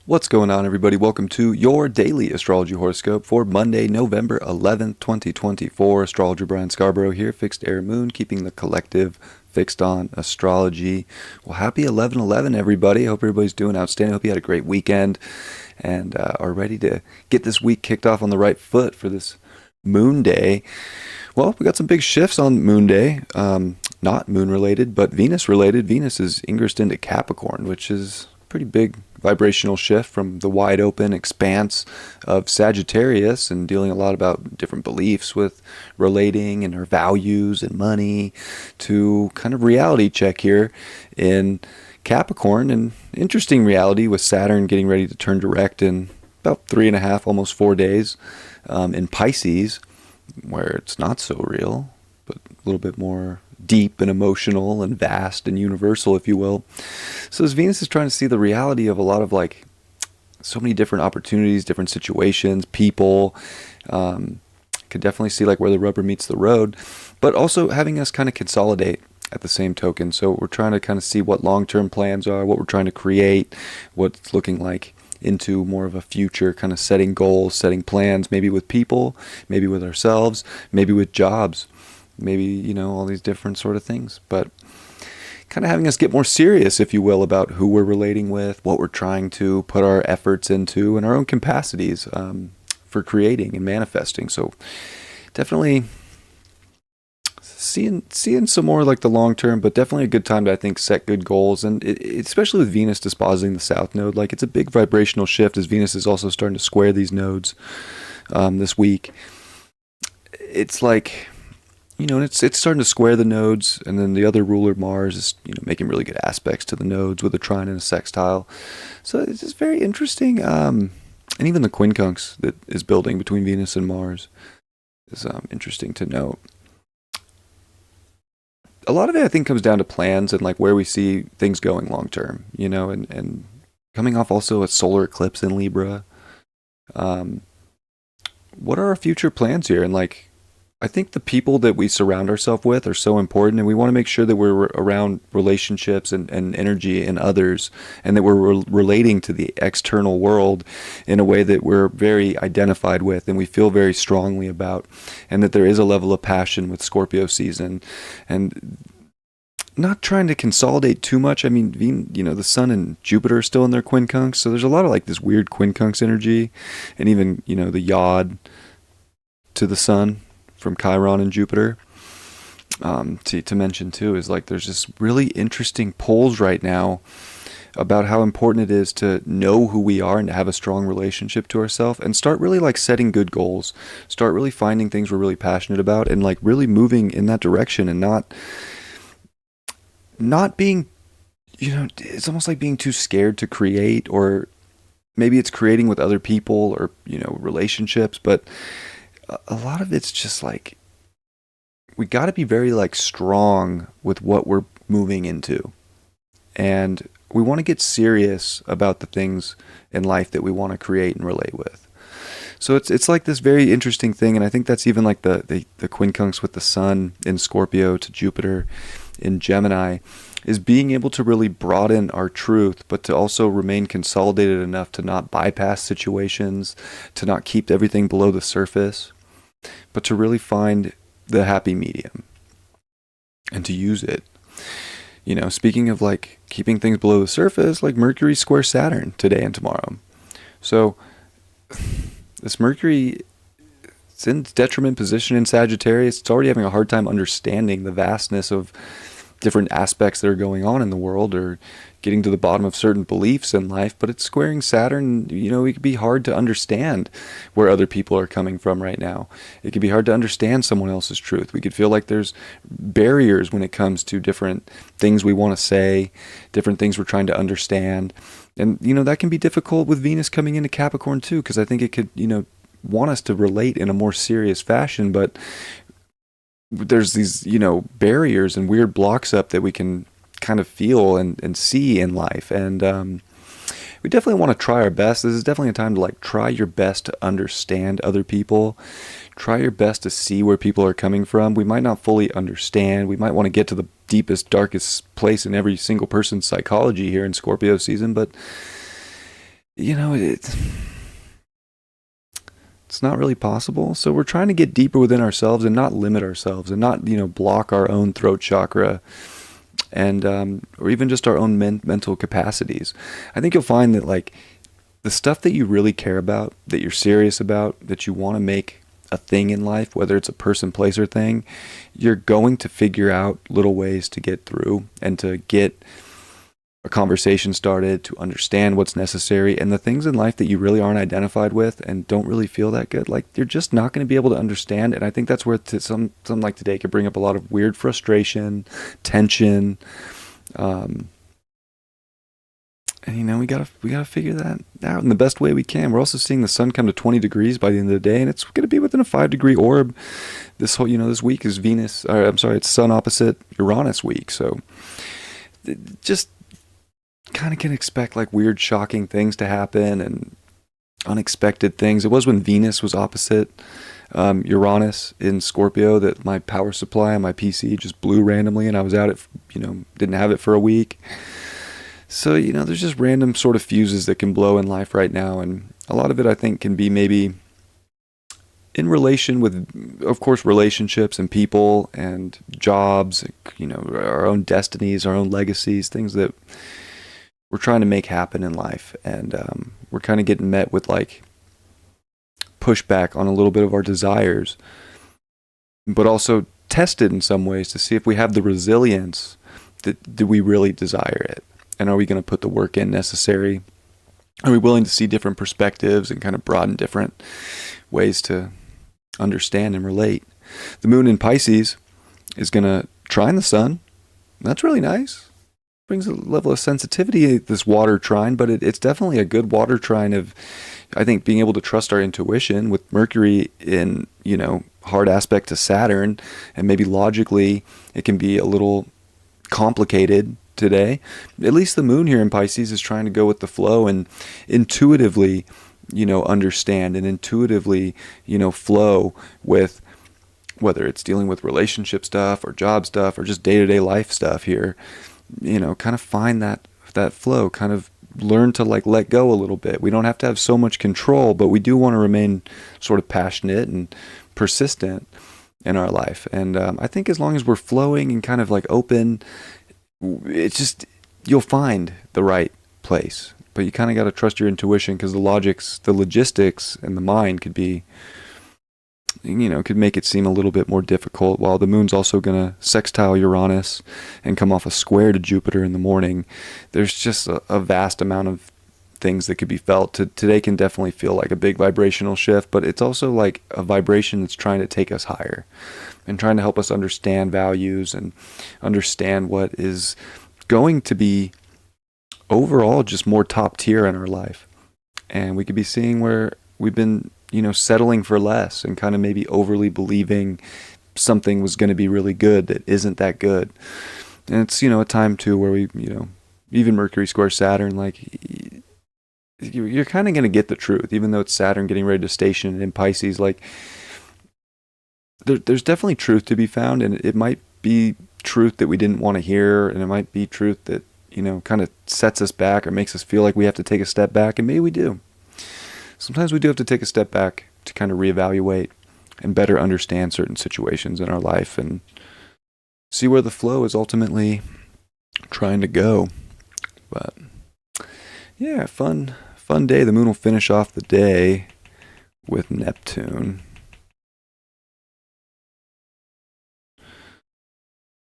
What's going on, everybody? Welcome to your daily astrology horoscope for Monday, November 11th, 2024. Astrologer Brian Scarborough here, Fixed Air Moon, keeping the collective fixed on astrology. Well, happy 11/11, everybody. Hope everybody's doing outstanding. Hope you had a great weekend and are ready to get this week kicked off on the right foot for this Moon Day. Well, we got some big shifts on Moon Day. Not moon related, but Venus related. Venus is ingressed into Capricorn, which is a pretty big vibrational shift from the wide open expanse of Sagittarius and dealing a lot about different beliefs with relating and her values and money to kind of reality check here in Capricorn. And interesting reality with Saturn getting ready to turn direct in about 3.5, almost 4 days in Pisces, where it's not so real, but a little bit more deep and emotional and vast and universal, if you will. So as Venus is trying to see the reality of a lot of so many different opportunities, different situations, people, could definitely see where the rubber meets the road, but also having us kind of consolidate at the same token. So we're trying to kind of see what long-term plans are, what we're trying to create, what's looking like into more of a future, kind of setting goals, setting plans, maybe with people, maybe with ourselves, maybe with jobs, maybe, all these different sort of things, but kind of having us get more serious, if you will, about who we're relating with, what we're trying to put our efforts into, and our own capacities for creating and manifesting. So definitely seeing some more the long term, but definitely a good time to, I think, set good goals. And especially with Venus dispositing the South Node, it's a big vibrational shift as Venus is also starting to square these nodes this week. It's it's starting to square the nodes, and then the other ruler, Mars, is making really good aspects to the nodes with a trine and a sextile. So it's just very interesting. And even the quincunx that is building between Venus and Mars is interesting to note. A lot of it, I think, comes down to plans and where we see things going long term, and coming off also a solar eclipse in Libra. What are our future plans here? And I think the people that we surround ourselves with are so important, and we want to make sure that we're around relationships and energy in others, and that we're relating to the external world in a way that we're very identified with and we feel very strongly about, and that there is a level of passion with Scorpio season, and not trying to consolidate too much. I mean, the Sun and Jupiter are still in their quincunx, so there's a lot of this weird quincunx energy, and even, the yod to the Sun from Chiron and Jupiter, to mention too, is there's just really interesting polls right now about how important it is to know who we are and to have a strong relationship to ourselves, and start really setting good goals, start really finding things we're really passionate about, and really moving in that direction, and not being, it's almost like being too scared to create, or maybe it's creating with other people or relationships, but a lot of it's just we got to be very strong with what we're moving into, and we want to get serious about the things in life that we want to create and relate with. So it's this very interesting thing, and I think that's even the quincunx with the Sun in Scorpio to Jupiter in Gemini, is being able to really broaden our truth, but to also remain consolidated enough to not bypass situations, to not keep everything below the surface, but to really find the happy medium and to use it. Speaking of keeping things below the surface, Mercury square Saturn today and tomorrow. So this Mercury, it's in detriment position in Sagittarius. It's already having a hard time understanding the vastness of different aspects that are going on in the world, or getting to the bottom of certain beliefs in life, but it's squaring Saturn. It could be hard to understand where other people are coming from right now. It could be hard to understand someone else's truth. We could feel there's barriers when it comes to different things we want to say, different things we're trying to understand. And, that can be difficult with Venus coming into Capricorn too, because I think it could, want us to relate in a more serious fashion, but there's these, barriers and weird blocks up that we can kind of feel and see in life. And we definitely want to try our best. This is definitely a time to try your best to understand other people. Try your best to see where people are coming from. We might not fully understand. We might want to get to the deepest, darkest place in every single person's psychology here in Scorpio season, but you know, it's not really possible. So we're trying to get deeper within ourselves and not limit ourselves and not, block our own throat chakra and or even just our own mental capacities. I think you'll find that like the stuff that you really care about, that you're serious about, that you want to make a thing in life, whether it's a person, place, or thing, you're going to figure out little ways to get through and to get a conversation started, to understand what's necessary. And the things in life that you really aren't identified with and don't really feel that good, like you're just not going to be able to understand. And I think that's where something like today could bring up a lot of weird frustration, tension. And we gotta figure that out in the best way we can. We're also seeing the sun come to 20 degrees by the end of the day, and it's gonna be within a 5 degree orb. This week is Venus, or I'm sorry, it's Sun opposite Uranus week. So just kind of can expect like weird, shocking things to happen and unexpected things. It was when Venus was opposite Uranus in Scorpio that my power supply on my PC just blew randomly, and I was out at, didn't have it for a week. So, there's just random sort of fuses that can blow in life right now. And a lot of it, I think, can be maybe in relation with, of course, relationships and people and jobs, our own destinies, our own legacies, things that we're trying to make happen in life. And we're kind of getting met with like pushback on a little bit of our desires, but also tested in some ways to see if we have the resilience that do we really desire it. And are we going to put the work in necessary? Are we willing to see different perspectives and kind of broaden different ways to understand and relate? The moon in Pisces is going to trine the sun. That's really nice. Brings a level of sensitivity, this water trine, but it's definitely a good water trine of, I think, being able to trust our intuition with Mercury in, hard aspect to Saturn. And maybe logically it can be a little complicated today. At least the moon here in Pisces is trying to go with the flow and intuitively, understand and intuitively, flow with whether it's dealing with relationship stuff or job stuff or just day-to-day life stuff here, kind of find that flow, kind of learn to like let go a little bit. We don't have to have so much control, but we do want to remain sort of passionate and persistent in our life. And I think as long as we're flowing and kind of like open, it's just, you'll find the right place, but you kind of got to trust your intuition, because the logistics and the mind could be, could make it seem a little bit more difficult. While the moon's also going to sextile Uranus and come off a square to Jupiter in the morning, there's just a vast amount of things that could be felt. Today can definitely feel like a big vibrational shift, but it's also like a vibration that's trying to take us higher and trying to help us understand values and understand what is going to be overall just more top tier in our life. And we could be seeing where we've been, settling for less and kind of maybe overly believing something was going to be really good that isn't that good. And it's, a time too where we, even Mercury square Saturn, like you're kind of going to get the truth, even though it's Saturn getting ready to station in Pisces. Like there's definitely truth to be found, and it might be truth that we didn't want to hear, and it might be truth that, kind of sets us back or makes us feel like we have to take a step back, and maybe we do. Sometimes we do have to take a step back to kind of reevaluate and better understand certain situations in our life and see where the flow is ultimately trying to go. But yeah, fun day. The moon will finish off the day with Neptune.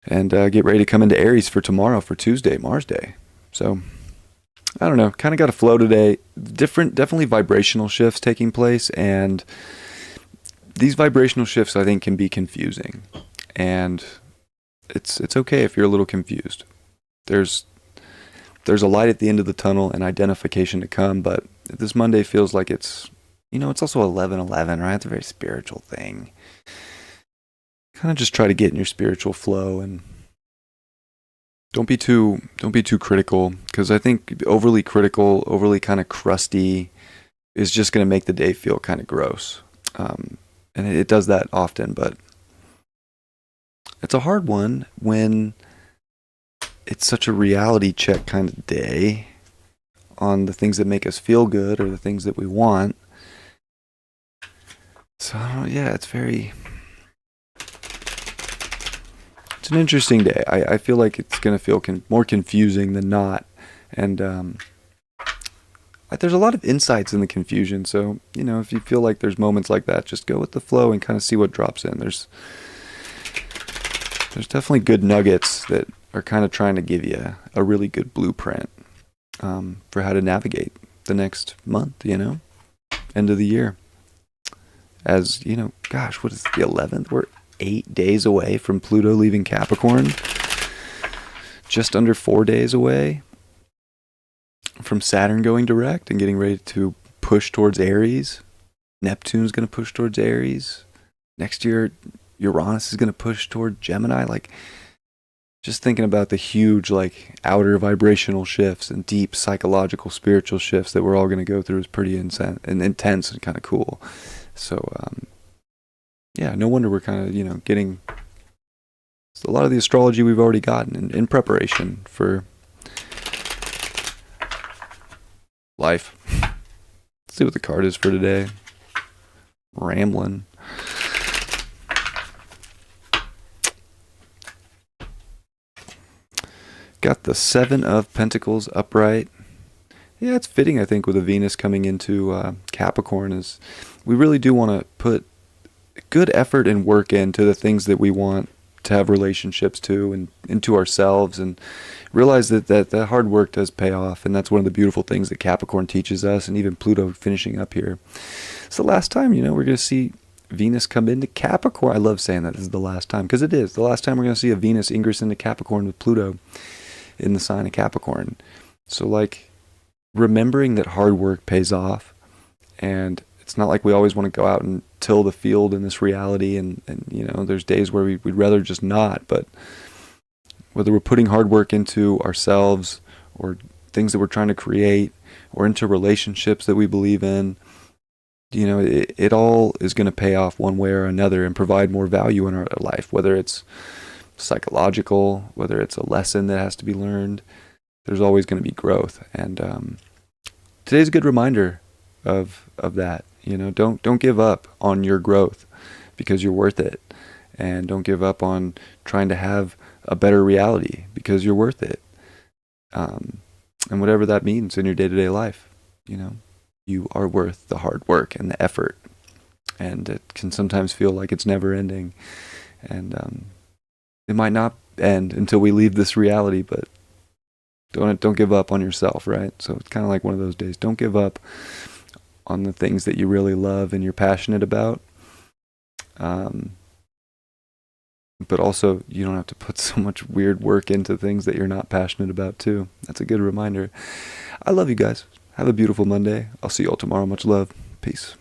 And get ready to come into Aries for tomorrow, for Tuesday, Mars Day. So, I don't know, kind of got a flow today. Definitely vibrational shifts taking place. And these vibrational shifts, I think, can be confusing. And it's okay if you're a little confused. There's a light at the end of the tunnel and identification to come. But this Monday feels like it's, it's also 11/11, right? It's a very spiritual thing. Kind of just try to get in your spiritual flow and don't be too critical, because I think overly critical, overly kind of crusty is just going to make the day feel kind of gross. And it does that often, but it's a hard one when it's such a reality check kind of day on the things that make us feel good or the things that we want. So yeah, it's an interesting day. I feel like it's going to feel more confusing than not. And there's a lot of insights in the confusion. So, if you feel like there's moments like that, just go with the flow and kind of see what drops in. There's definitely good nuggets that are kind of trying to give you a really good blueprint for how to navigate the next month, end of the year. As, gosh, what is it, the 11th? We're 8 days away from Pluto leaving Capricorn. Just under 4 days away from Saturn going direct and getting ready to push towards Aries. Neptune's going to push towards Aries. Next year, Uranus is going to push toward Gemini. Like, just thinking about the huge, outer vibrational shifts and deep psychological, spiritual shifts that we're all going to go through is pretty intense and kind of cool. So, yeah, no wonder we're kind of, getting a lot of the astrology we've already gotten in preparation for life. Let's see what the card is for today. Rambling. Got the 7 of Pentacles upright. Yeah, it's fitting, I think, with a Venus coming into Capricorn. Is we really do want to put good effort and work into the things that we want to have relationships to and into ourselves, and realize that hard work does pay off. And that's one of the beautiful things that Capricorn teaches us, and even Pluto finishing up here. It's the last time, we're going to see Venus come into Capricorn. I love saying that this is the last time, because it is. The last time we're going to see a Venus ingress into Capricorn with Pluto in the sign of Capricorn. So, remembering that hard work pays off, and it's not like we always want to go out and till the field in this reality, and there's days where we'd rather just not. But whether we're putting hard work into ourselves or things that we're trying to create or into relationships that we believe in, it all is going to pay off one way or another and provide more value in our life, whether it's psychological, whether it's a lesson that has to be learned. There's always going to be growth. And today's a good reminder of that. Don't give up on your growth, because you're worth it. And don't give up on trying to have a better reality, because you're worth it. And whatever that means in your day-to-day life, you are worth the hard work and the effort. And it can sometimes feel like it's never ending. And it might not end until we leave this reality, but don't give up on yourself, right? So it's kind of like one of those days. Don't give up on the things that you really love and you're passionate about. But also, you don't have to put so much weird work into things that you're not passionate about too. That's a good reminder. I love you guys. Have a beautiful Monday. I'll see you all tomorrow. Much love. Peace.